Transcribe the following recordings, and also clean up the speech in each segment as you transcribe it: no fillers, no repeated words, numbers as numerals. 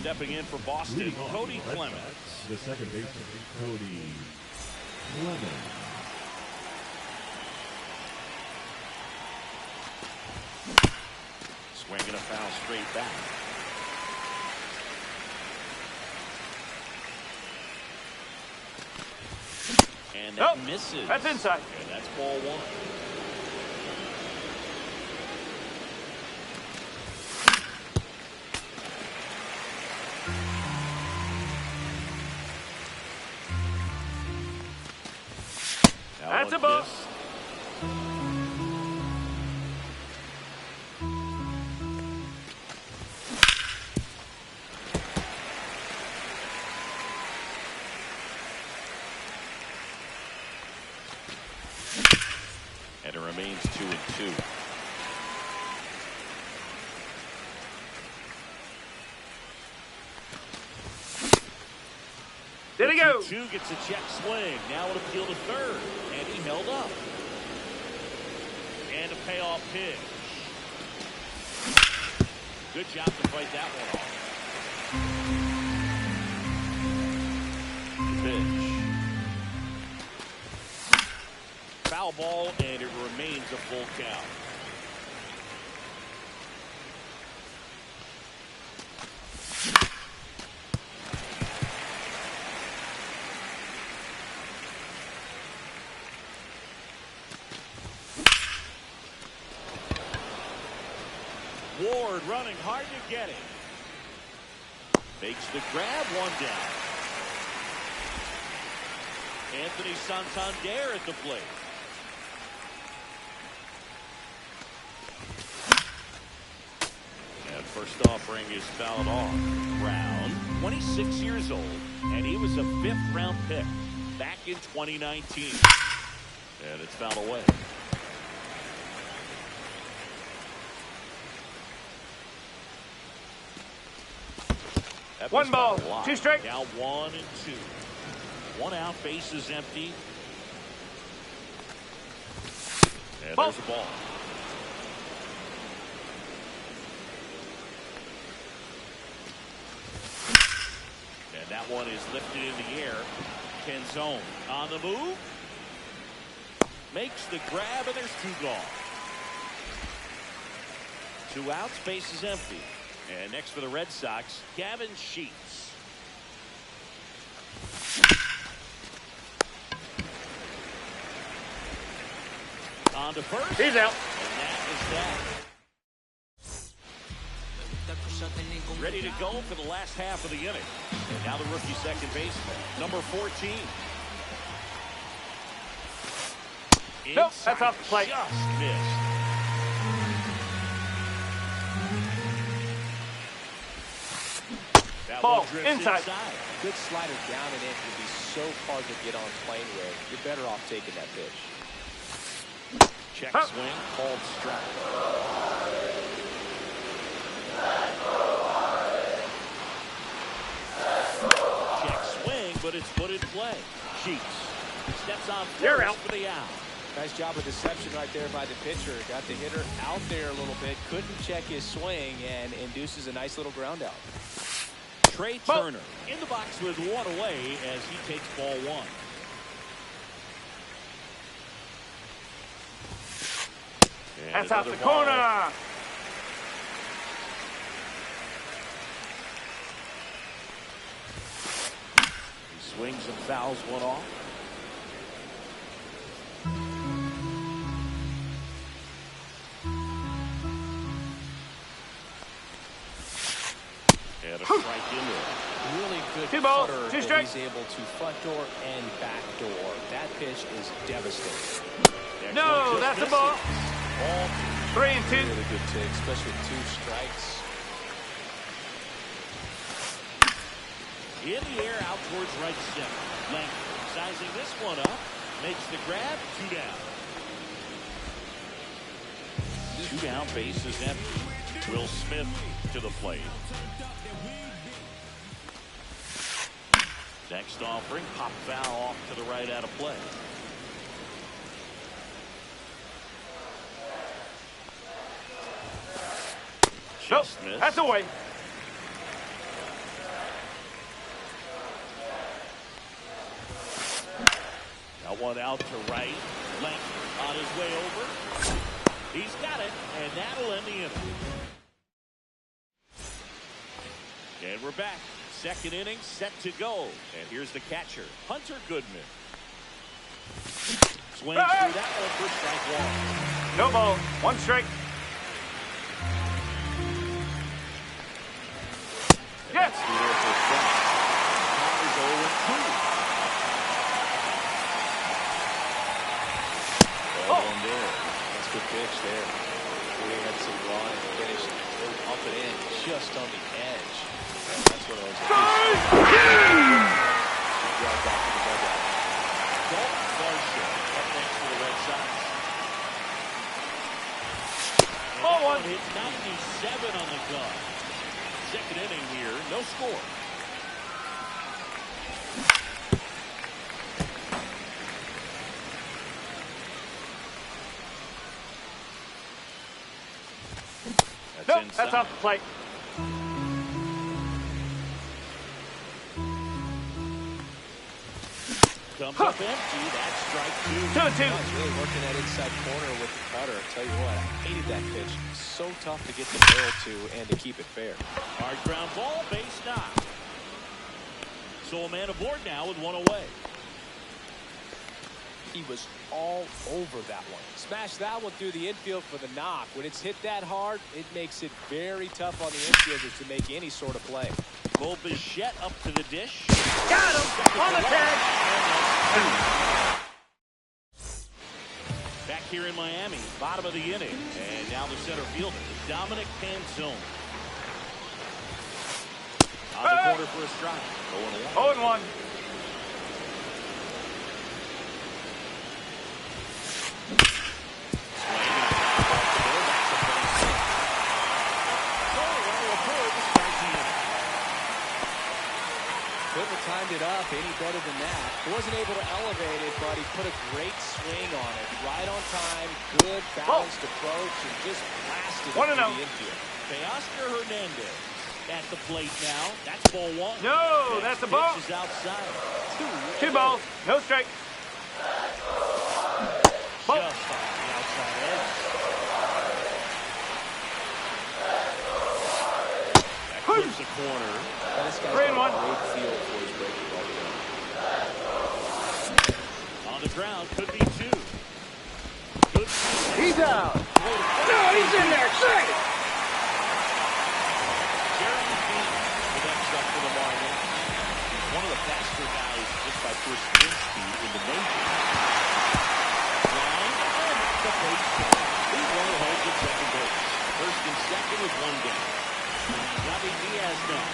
stepping in for Boston, Cody Clemens. The second baseman, Cody Clemens. Swinging a foul straight back. And that misses. That's inside. And that's ball one. That's a ball. And it remains 2-2. There he goes. 2 gets a check swing. Now an appeal to third. And he held up. And a payoff pitch. Good job to fight that one off. Pitch. Foul ball, and it remains a full count. Ward running hard to get it. Makes the grab, one down. Anthony Santander at the plate. And first offering is fouled off. Brown, 26 years old, and he was a 5th-round pick back in 2019. And it's fouled away. One ball, 2 strikes. Now 1 and 2. 1 out, base is empty. And there's the ball. And that one is lifted in the air. Canzone on the move. Makes the grab, and there's 2 gone. 2 outs, base is empty. And next for the Red Sox, Gavin Sheets. On to first. He's out. And that is that. Ready to go for the last half of the inning. And now the rookie second baseman, number 14. Nope, that's off the plate. Just missed. Ball, inside. Good slider down and in would be so hard to get on plane with. You're better off taking that pitch. Check swing, called strike. Check swing, but it's put in play. Sheets steps on first for the out. Nice job of deception right there by the pitcher. Got the hitter out there a little bit. Couldn't check his swing and induces a nice little ground out. Trey Turner in the box with 1 away as he takes ball 1. And that's out the ball. corner. He swings and fouls one off. And a strike into it. Really good balls, cutter 2 that strikes. he's able to front door and back door. That pitch is devastating. No, that's a ball. 3 and 2. Really good take, especially with 2 strikes. In the air, out towards right center. Langford sizing this one up. Makes the grab. 2 down. 2 down, base is empty. Will Smith to the plate. Next offering, pop foul off to the right out of play. Nope, Smith. that's away. Got one out to right. Left on his way over. He's got it, and that'll end the inning. And we're back. Second inning set to go. And here's the catcher, Hunter Goodman. Swings through that one for strike one. No ball. One strike. Yes. Powers 0-2. Ball one there. That's a good pitch there. We had some run and finish up and in just on the edge. That's what I was Dalton Varsho up next for the Red Sox. Ball one. Hit 97 on the gun. Second inning here, no score. Nope, that's off the plate. Comes up empty. That's strike two. 2-2. He's really working that inside corner with the cutter. I tell you what, I hated that pitch. So tough to get the barrel to and to keep it fair. Hard ground ball, base knock. So a man aboard now with one away. He was all over that one. Smashed that one through the infield for the knock. When it's hit that hard, it makes it very tough on the infielders to make any sort of play. Bo Bichette up to the dish. Got him. On the tag. Back here in Miami, bottom of the inning. And now the center fielder, Dominic Canzone. On the corner for a strike. 0-1. 0-1. Couldn't have timed it up any better than that. He wasn't able to elevate it, but he put a great swing on it. Right on time, good balanced approach, and just blasted it through the infield. Teoscar Hernandez at the plate now. That's ball one. No, that's a ball. Pitch is outside. Two balls. No strike. Ball. Just off the outside edge. That clips the corner. This guy's 3-1. got a great feel for his breaking ball. On the ground, could be two. Good. He's out. No, he's in there. Strike. Jeremy Dean, the next up for the Marlins. He's one of the faster guys just by pure sprint speed in the major. Line and the base hit. He's running home to second base. First and second with one down. Javi Diaz now.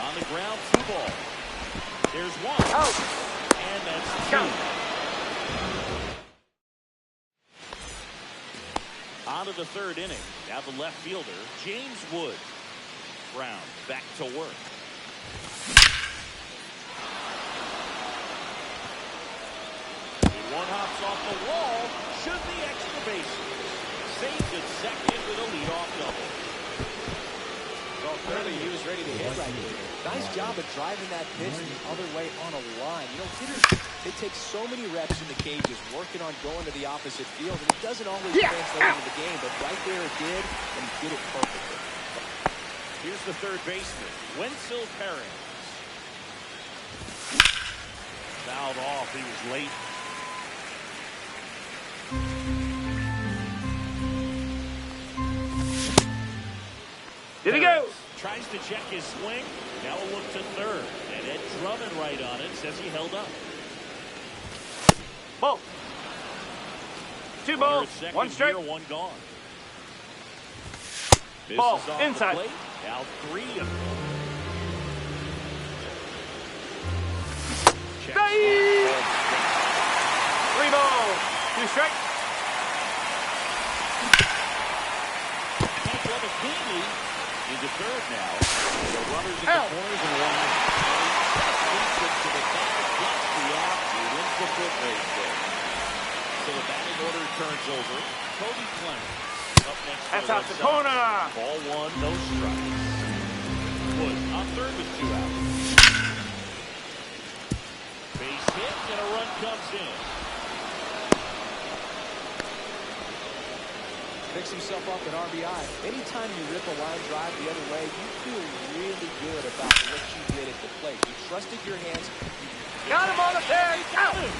On the ground, two ball. There's one. Out. And that's two. Count. On to the third inning. Now the left fielder, James Wood. Brown back to work. One hops off the wall. Should be extra bases. Saves at second with a leadoff double. Well, clearly he was ready to hit right here. Nice job of driving that pitch the other way on a line. You know, hitters, they take so many reps in the cages, working on going to the opposite field, and it doesn't always translate into the game, but right there it did, and he did it perfectly. Here's the third baseman, Wenzel Perez. Fouled off, he was late. Did he go? Tries to check his swing. Now a look to third. And Ed Drummond right on it. Says he held up. Ball. Two balls. One strike. Here, one gone. This Ball. is off Inside. the plate. Now 3-1. Strike. 3 balls. 2 strikes. Can't glove it cleanly. Into third now. The runners in the corners and one out. To the bag, plus the out. He wins the foot race there. So the batting order turns over. Cody Clemens up next. That's out the corner. Ball one, no strikes. Wood on third with 2 outs. Base hit and a run comes in. Picks himself up an RBI. Anytime you rip a line drive the other way, you feel really good about what you did at the plate. You trusted your hands. Got him on the tag. Got him.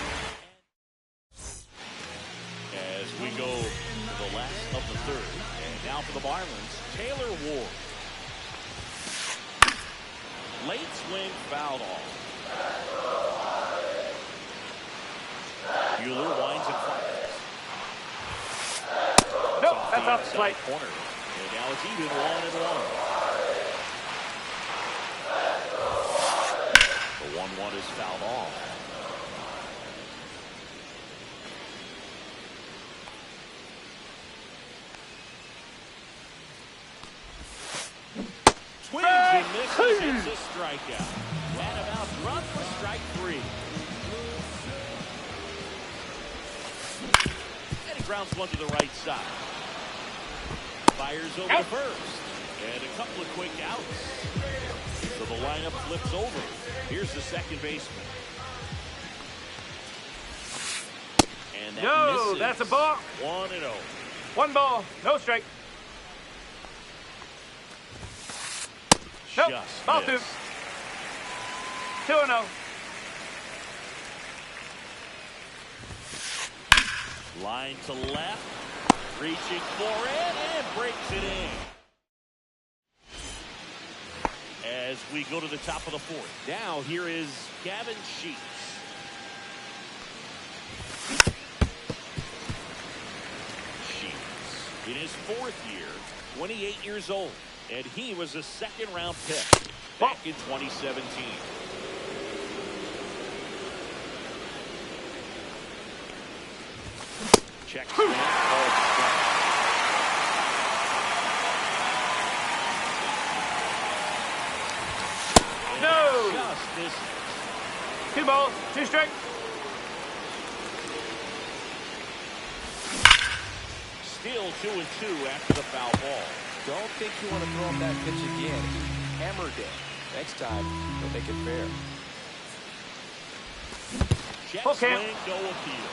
As we go to the last of the third. And now for the Marlins, Taylor Ward. Late swing fouled off. Buehler winds and fires. Nope, that's off the plate. Corner. And now it's even 1-1. The 1-1 is fouled off. Swings and misses. It's a strikeout. And about run for strike 3. And he grounds one to the right side. Fires over to first. And a couple of quick outs. So the lineup flips over. Here's the second baseman. And that misses. That's a ball. 1-0. 1 ball, no strike. Nope, Just ball missed. 2. 2-0. Line to left. Reaching for it and breaks it in. As we go to the top of the fourth. Now here is Gavin Sheets. Sheets in his 4th year, 28 years old. And he was a second-round pick back in 2017. Check swing, called strike. And No. just misses. 2 balls, 2 strikes. Still 2-2 after the foul ball. Don't think you want to throw him that pitch again. He hammered it. Next time, he'll make it fair. Check Okay. swing, no appeal.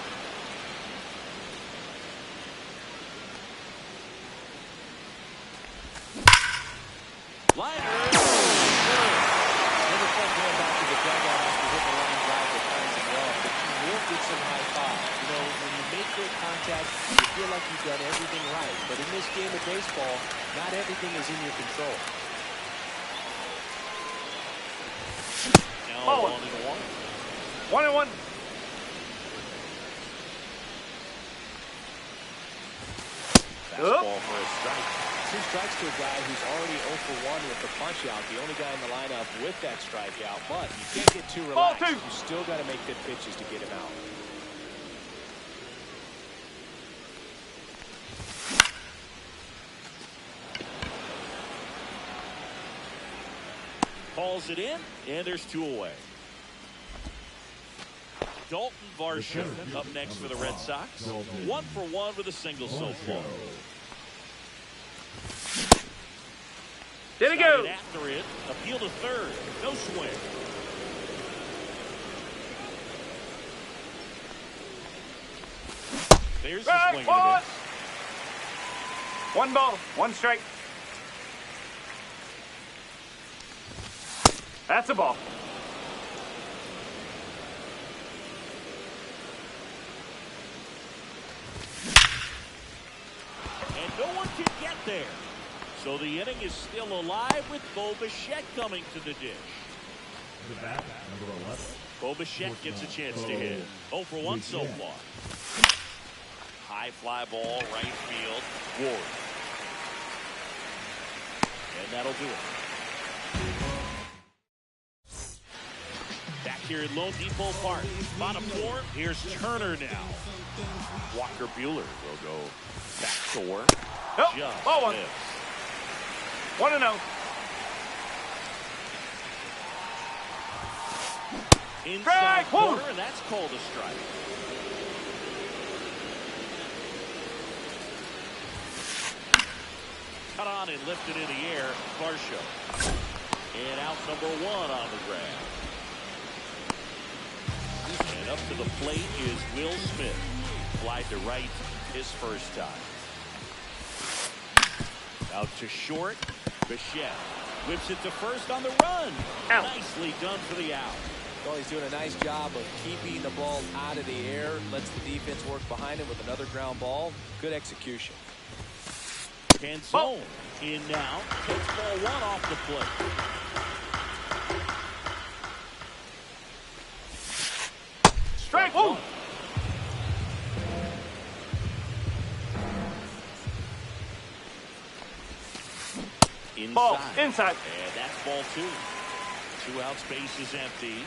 Liner. Never fun going back to the dugout after hitting the line drive with times and well, but you will get some high five. You know, when you make great contact, you feel like you've done everything right. But in this game of baseball, not everything is in your control. Now 1-1. 1-1. Fastball for a strike. 2 strikes to a guy who's already 0 for 1 with the punch out. The only guy in the lineup with that strikeout. But you can't get too relaxed. Ball 2. You still got to make good pitches to get him out. Calls it in, and there's 2 away. Dalton Varsho up next for the Red Sox. 1 for 1 with a single so far. There we go. Started after it, appeal to third, no swing. There's the Strike swing 1. and a miss. 1 ball, 1 strike. That's a ball. And no one can get there. So the inning is still alive with Bo Bichette coming to the dish. The bat, number 11. Bo Bichette gets a chance to hit. 0 for 1 so far. High fly ball, right field. Ward. And that'll do it. Back here at Lone Depot Park. Bottom 4. Here's Turner now. Walker Buehler will go back to work. Nope. Just Ball 1. missed. 1-0. Inside Strike, corner, whoa. and that's called a strike. Cut on and lifted in the air, Varsho. And out number 1 on the grab. And up to the plate is Will Smith. Fly to right his first time. Out to short. Bichette whips it to first on the run. Out. Nicely done for the out. Well, he's doing a nice job of keeping the ball out of the air. Lets the defense work behind him with another ground ball. Good execution. Canzone in now. Takes ball one off the plate. Strike one. Inside. Ball inside. And that's ball two. 2 outs, base is empty.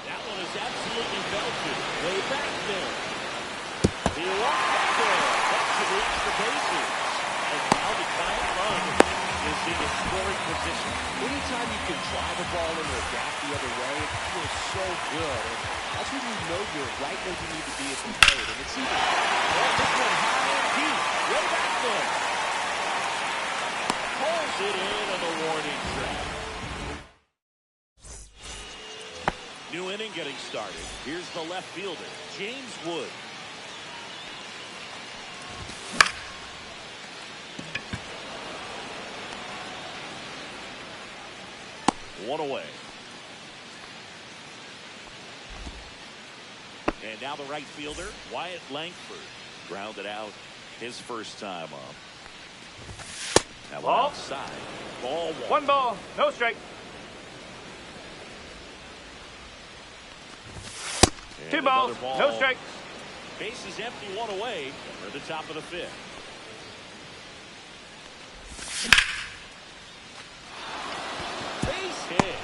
That one is absolutely belted. Way back there. He walked back there. Back to the extra bases. And now the tying run is in a scoring position. Anytime you can drive a ball into a gap the other way, it feels so good. And that's when you know you're right where you need to be at the plate. And it's even, well, this one high and deep. Way back there. Pulls it in on the warning track. New inning getting started. Here's the left fielder, James Wood. One away. And now the right fielder, Wyatt Langford. Grounded out his first time up. Now Ball. outside. Ball one. One ball. No strike. And 2 balls. another ball. No strike. Base is empty, 1 away. We're at the top of the 5th. Base hit.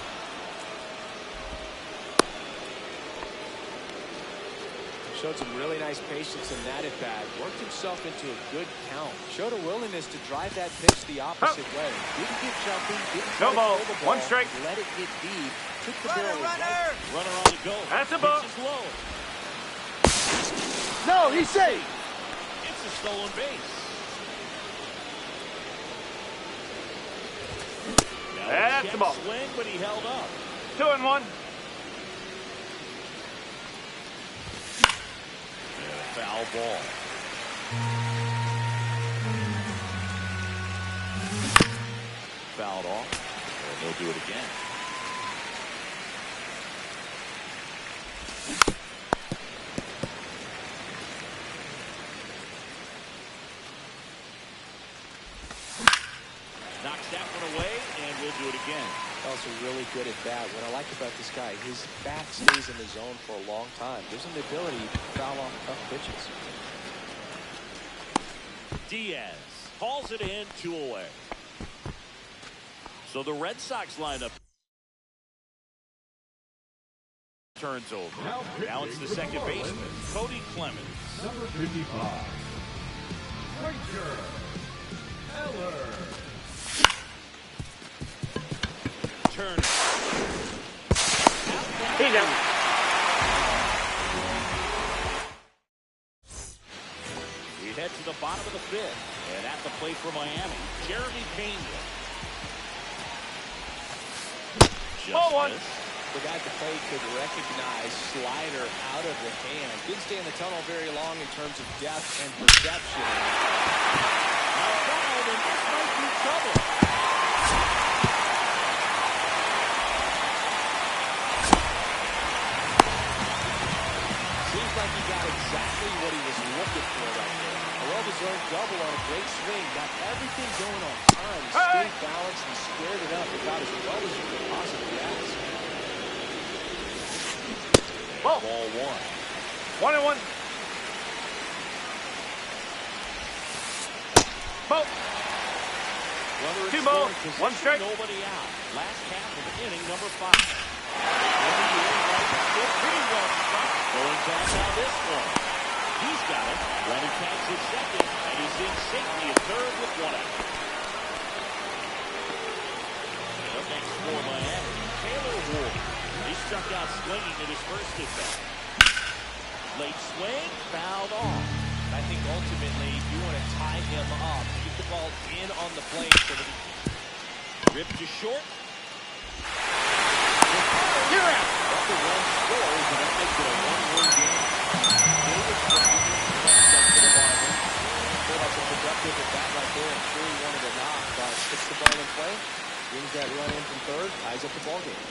Showed some really nice patience in that at bat. Worked himself into a good count. Showed a willingness to drive that pitch the opposite way. Didn't get jumpy. Didn't try No to ball. pull the ball. 1 strike. Let it get deep. Took the ball right. Runner on the go. That's a ball. Pitch is low. No, he's safe. It's a stolen base. Now That's check the ball. swing, but he held up. 2-1. And a foul ball. Fouled off. And they'll do it again. Knocks that one away, and we'll do it again. Also really good at bat. What I like about this guy, his bat stays in the zone for a long time. Gives him the ability to foul off tough pitches. Diaz hauls it in, 2 away. So the Red Sox lineup turns over. Now it's the second baseman, Cody Clemens. Number 55. Ranger Eller. Turner. He's out. We head to the bottom of the 5th. And at the plate for Miami, Jeremy Pena. Ball one. The guy at the plate could recognize slider out of the hand. Didn't stay in the tunnel very long in terms of depth and perception. Now fouled, and this might be trouble. Seems like he got exactly what he was looking for right there. A well-deserved double on a great swing. Got everything going on time. He stayed balanced and squared it up about as well as you could possibly ask. Ball. Ball one. 1-1. Ball. Runner in 2 balls. scoring position, 1 strike. Nobody out. Last half of inning number 5. Pretty well struck. Going down now this one. He's got it. Running tags at second, and he's in safety at third with 1 out. Up next for Miami, Taylor Ward. He struck out swinging in his first at bat. Late swing, fouled off. I think ultimately you want to tie him up, keep the ball in on the plate so that he Ripped to short. You're out. But the run scores, and that makes it a 1-1 game. Davis stands up for the Marlins. Well, that's a productive at bat right there. I'm sure he wanted a knock, but puts the ball in play, brings that run in from third, ties up the ball game.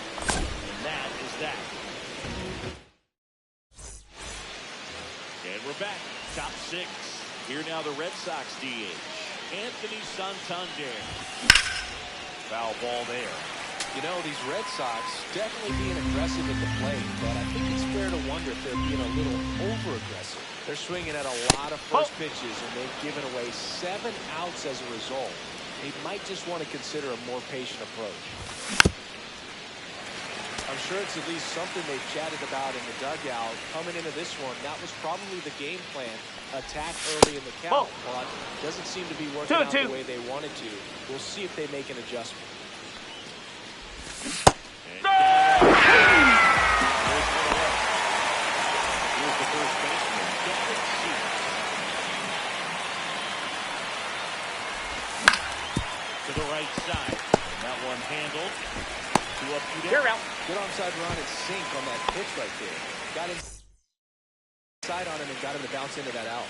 And that is that. And we're back. Top six. Here now the Red Sox DH. Anthony Santander. Foul ball there. You know, these Red Sox definitely being aggressive at the plate, but I think it's fair to wonder if they're being a little over-aggressive. They're swinging at a lot of first pitches, and they've given away 7 outs as a result. They might just want to consider a more patient approach. I'm sure it's at least something they've chatted about in the dugout. Coming into this one, that was probably the game plan. Attack early in the count, but doesn't seem to be working out the way they wanted to. We'll see if they make an adjustment. Here's the first baseman, to the right side. And that one handled. 2 up, 2 down. You're out. Good onside run and sink on that pitch right there. Got inside on him and got him to bounce into that out.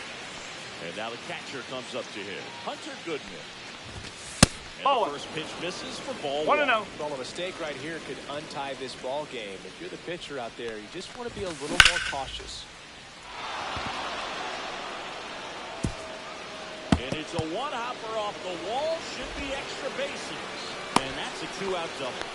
And now the catcher comes up to him. Hunter Goodman. And Ball the first pitch misses for ball 1-0. Well, a mistake right here could untie this ball game. If you're the pitcher out there, you just want to be a little more cautious. And it's a one-hopper off the wall. Should be extra bases. And that's a 2-out double.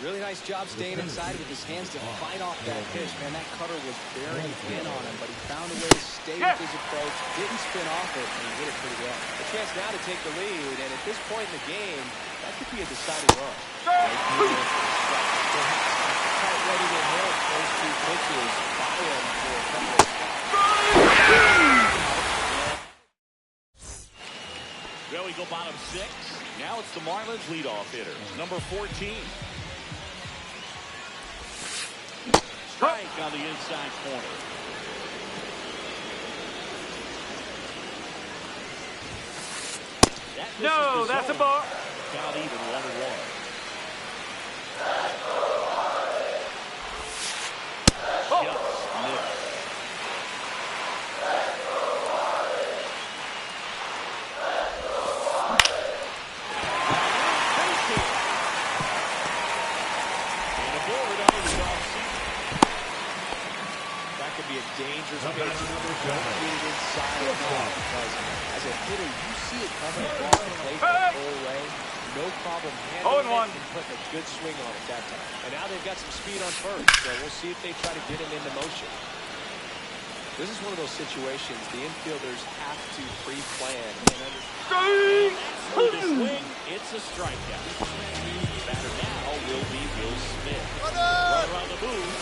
Really nice job staying inside with his hands to fight off that pitch. Man, that cutter was bearing in on him, but he found a way to stay with his approach, didn't spin off it, and he hit it pretty well. A chance now to take the lead, and at this point in the game, that could be a deciding run. Quite ready to hit those 2 pitches by him for a couple of spots. There we go, bottom 6. Now it's the Marlins leadoff hitter, number 14. Strike on the inside corner. No, that's a ball. Count even 1-1. Just missed. And aboard on the offseason. That could be a dangerous pitch. Don't get it inside of him, because as a hitter, you see it coming across the plate the whole way. No problem handling it and putting a good swing on it that time. And now they've got some speed on first, so we'll see if they try to get him into motion. This is one of those situations the infielders have to pre-plan. For the swing, it's a strikeout. Batter now will be Will Smith. Runner on the move.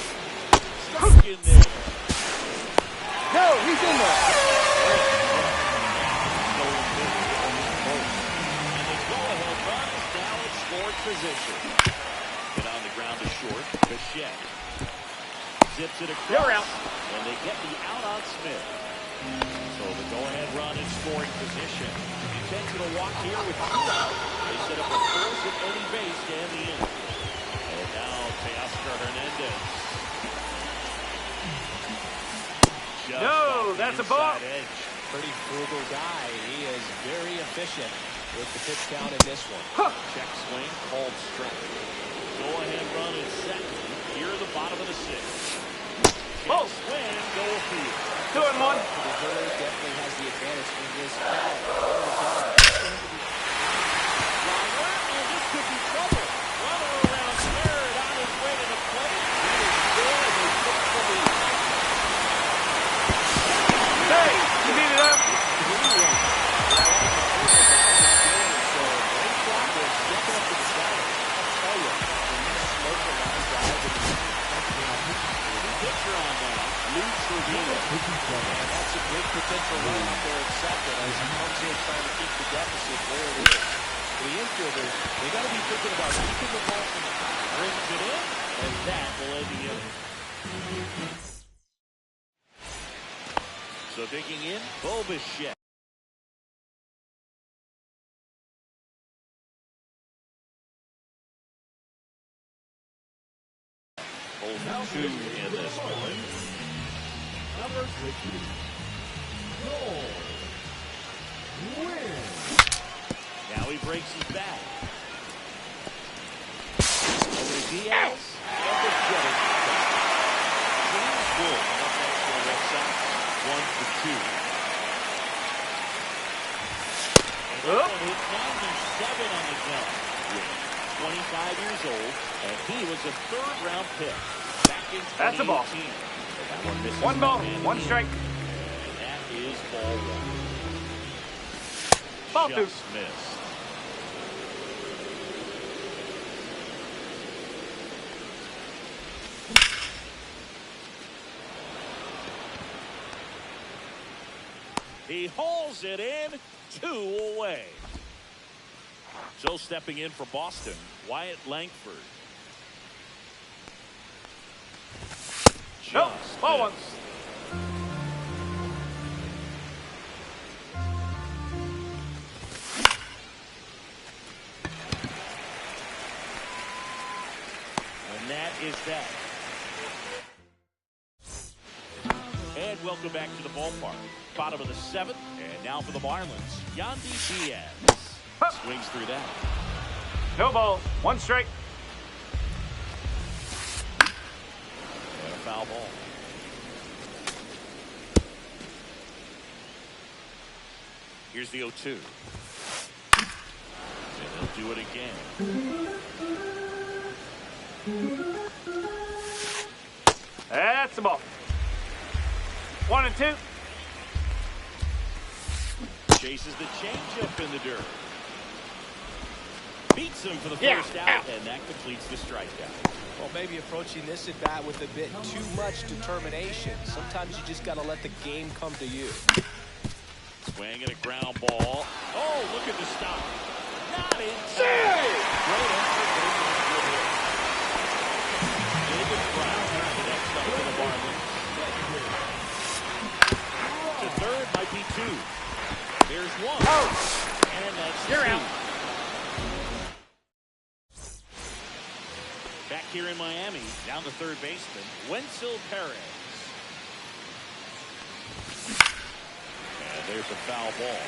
Stuck in there. No, he's in there. And the go-ahead run is now in scoring position. Get on the ground to short. Bichette zips it across. You're out. And they get the out on Smith. So the go-ahead run in scoring position. Intentional walk here with 2 out. They set up a force at any base to end the inning. And now Teoscar Hernandez. No, that's a ball. Edge. Pretty frugal guy. He is very efficient with the pitch count in this one. Check swing, called strike. Go ahead run in second. Here at the bottom of the 6th. Check swing, go field. 2-1. The hitter definitely has the advantage in this count. And this could be trouble. Runner around third on his way to the plate. He is there, and they took the lead. Hey, you beat it up. Pitcher on now, Lou Trevino. And that's a big potential run out there accepted as he comes in trying to keep the deficit where it is. For the infielders, they got to be thinking about keeping the ball from the Brings it in, and that will end the inning. So digging in, Bo Bichette. 2 in this one. Number 60. Goal. Win. Now he breaks his back. Over to Diaz. And the Jetters. James Wood up next for the Red Sox. 1 for 2. And that one hit 97 on the gun. 25 years old, and he was a third-round pick back in 2018. That's a ball. That one misses One ball, man one again. strike. And that is ball 1. Ball Just 2. missed. He hauls it in, 2 away. So stepping in for Boston, Wyatt Langford. Nope, Just ball 1. missed. And that is that. And welcome back to the ballpark. Bottom of the 7th, and now for the Marlins, Yandy Diaz. Swings through that. No ball, 1 strike. And a foul ball. Here's the 0-2. And he'll do it again. That's the ball. 1 and 2. Chases the changeup in the dirt. Beats him for the first out, and that completes the strikeout. Well, maybe approaching this at bat with a bit too much determination. Sometimes you just got to let the game come to you. Swing and a ground ball. Oh, look at the stop. Not in time. Great effort, but it was good hit. David Brown, the next up for the Marlins. To third might be 2. There's 1. Oh. And that's You're 2. out. Back here in Miami, down to third baseman, Wenzel Perez. And there's a foul ball.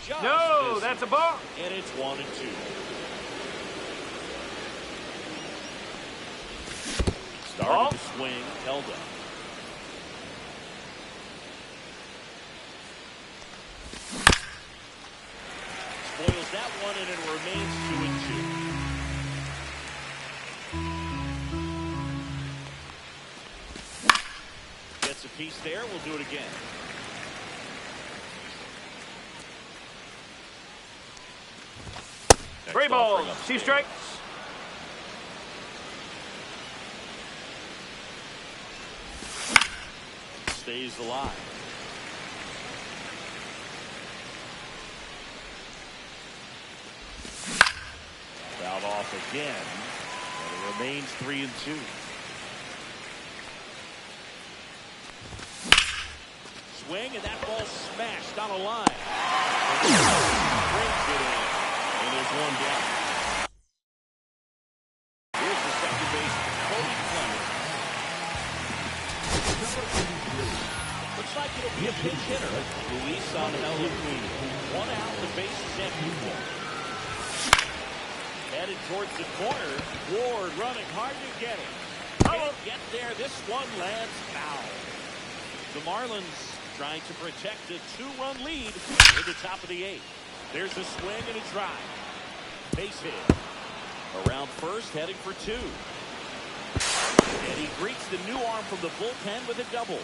Just No, missed. that's a ball. And it's 1 and 2. Started to swing, held up. Spoils that one, and it remains 2 and 2. Gets a piece there. We'll do it again. Next 3 balls, offering 2 upstairs. strikes. Stays alive. Fouled off again, and it remains 3 and 2. Swing, and that ball smashed on a line. Brings it in, and there's 1 down. Here's the second baseman, Cody Clemens. Looks like it'll be a pinch hitter. Luis Angel-Aquino. 1 out, the base is empty for him. Headed towards the corner. Ward running hard to get it. Can't get there. This one lands foul. The Marlins trying to protect a 2-run lead in the top of the 8th. There's a swing and a drive. Base hit. Around first, heading for 2. And he greets the new arm from the bullpen with a double.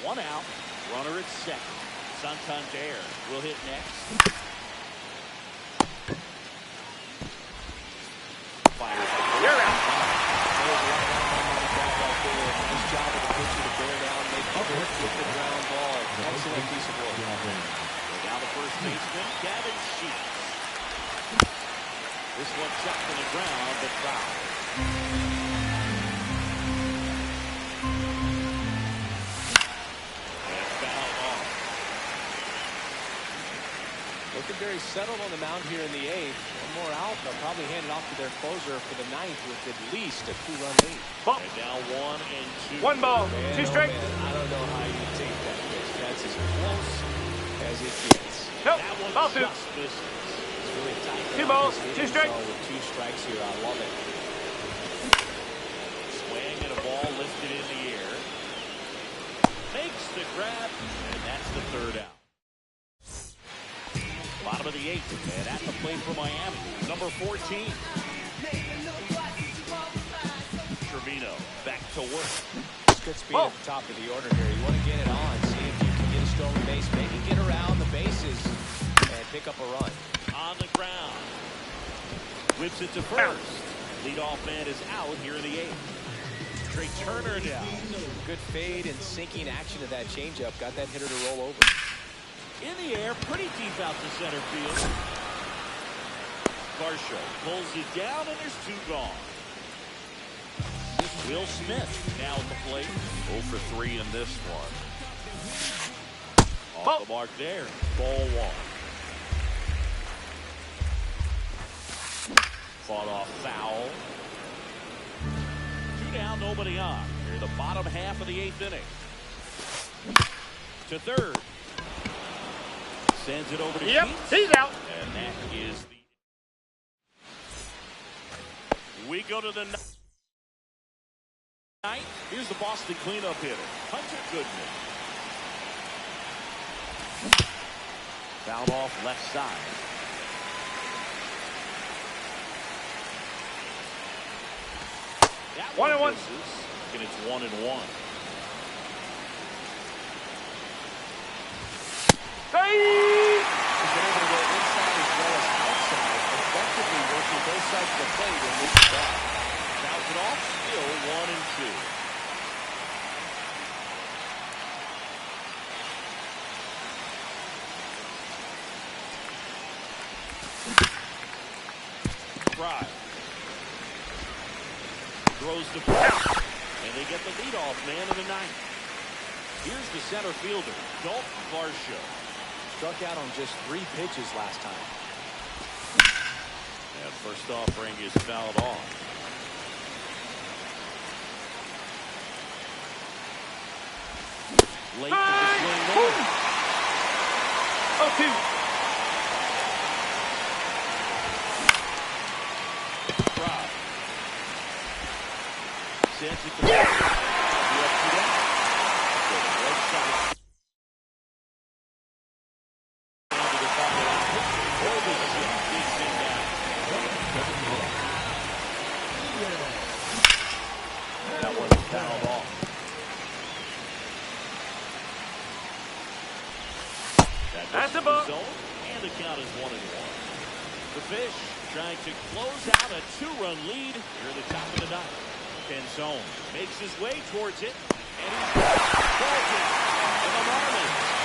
1 out. Runner at second. Santander will hit next. Fires. You're out. Nice job of the pitcher to bear down, make the work with the ground ball. Excellent piece of work. Now the first baseman, Gavin Sheets. This one checked on the ground, but foul. Looking very settled on the mound here in the 8th. One more out. They'll probably hand it off to their closer for the 9th with at least a 2-run lead. Ball. And now 1 and 2. 1 ball. Man, 2 oh straight. man, I don't know how you take that pitch. That's as close as it gets. Nope. That one Ball 2. just misses. It's really tight. 2 balls. This 2 hitting straight. zone with 2 strikes here. I love it. Swing and a ball lifted in the air. Makes the grab, and that's the 3rd out. Bottom of the 8th, and at the plate for Miami, number 14. Trevino back to work. It's good speed at the top of the order here. You want to get it on, see if you can get a stolen base, maybe get around the bases and pick up a run. On the ground. Whips it to first. Leadoff man is out here in the 8th. Trey Turner down. Good fade and sinking action of that changeup. Got that hitter to roll over. In the air, pretty deep out to center field. Varsho pulls it down, and there's 2 gone. Will Smith now at the plate. 0 for 3 in this one. Off the mark there. Ball 1. Fought off foul. 2 down, nobody on. Here in the bottom half of the 8th inning. To third. Sends it over to Yep, Keats. he's out. And that is the... We go to the 9th. Here's the Boston cleanup hitter, Hunter Goodman. Fouled off left side. That 1-1. misses, and it's 1-1. Hey! He's been able to go inside as well as outside, effectively working both sides of the plate and this is off. Fouls it off, still 1 and 2. Fry. Throws the pitch, and they get the leadoff man in the 9th. Here's the center fielder, Dalton Varsho. Struck out on just 3 pitches last time. And first offering is fouled off. Late to the swing there. 0-2. Fry. Sends it to the left. So the Red Sox down to the top of the line. Robertson digs him down. That wasn't fouled off. That's a the ball. zone, and the count is 1-1. The Fish trying to close out a 2-run lead here at the top of the 9th. Penzone makes his way towards it, and he's calls it. And the Marlins